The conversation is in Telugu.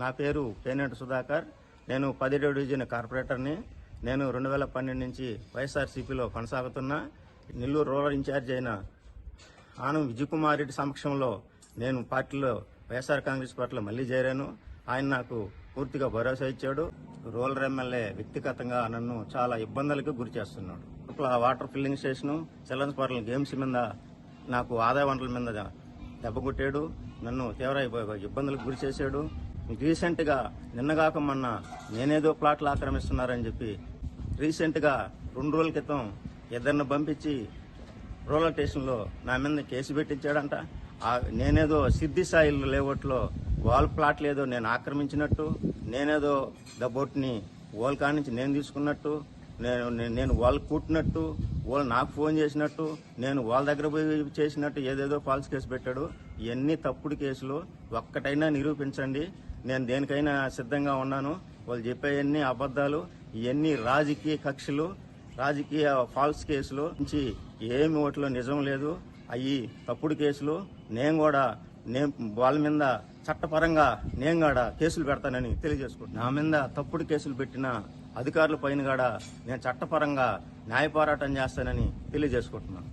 నా పేరు పేనేటి సుధాకర్. నేను 10వ డివిజన్ కార్పొరేటర్ని. నేను 2012 నుంచి వైఎస్ఆర్సీపీలో కొనసాగుతున్నా. నెల్లూరు రూరల్ ఇన్ఛార్జ్ అయిన ఆనం విజయకుమార్ రెడ్డి సమక్షంలో నేను పార్టీలో వైఎస్ఆర్ కాంగ్రెస్ పార్టీలో మళ్లీ చేరాను. ఆయన నాకు పూర్తిగా భరోసా ఇచ్చాడు. రూరల్ ఎమ్మెల్యే వ్యక్తిగతంగా నన్ను చాలా ఇబ్బందులకు గురి చేస్తున్నాడు. వాటర్ ఫిల్లింగ్ స్టేషన్, చిల్డ్రన్స్ పార్కుల గేమ్స్ మీద, నాకు ఆదాయ వనరుల మీద దెబ్బ కొట్టాడు. నన్ను తీవ్ర ఇబ్బందులకు గురి చేశాడు. రీసెంట్ గా నిన్నగాక మొన్న నేనేదో ప్లాట్లు ఆక్రమిస్తున్నారని చెప్పి రీసెంట్ గా 2 రోజుల క్రితం ఇద్దరిని పంపించి రూరల్ స్టేషన్ లో నా మీద కేసు పెట్టించాడంట. నేనేదో సిద్ధి సాయిల్ లేఅవుట్లో వాల్ ప్లాట్లు ఏదో నేను ఆక్రమించినట్టు, నేనేదో దబోట్ని వాల్ కాడి నుంచి నేను తీసుకున్నట్టు, నేను వాళ్ళు కుట్టినట్టు, వాళ్ళు నాకు ఫోన్ చేసినట్టు, నేను వాళ్ళ దగ్గర పోయి చేసినట్టు ఏదేదో ఫాల్స్ కేసు పెట్టాడు. ఇవన్నీ తప్పుడు కేసులు. ఒక్కటైనా నిరూపించండి, నేను దేనికైనా సిద్ధంగా ఉన్నాను. వాళ్ళు చెప్పేవన్నీ అబద్దాలు. ఇవన్నీ రాజకీయ కక్షలు, రాజకీయ ఫాల్స్ కేసులు నుంచి ఏమి ఓట్లో నిజం లేదు. అవి తప్పుడు కేసులు. నేను వాళ్ళ మీద చట్టపరంగా నేను కూడా కేసులు పెడతానని తెలియజేసుకుంటున్నాను. నా మీద తప్పుడు కేసులు పెట్టిన అధికారుల పైన కూడా నేను చట్టపరంగా న్యాయ పోరాటం చేస్తానని తెలియజేసుకుంటున్నాను.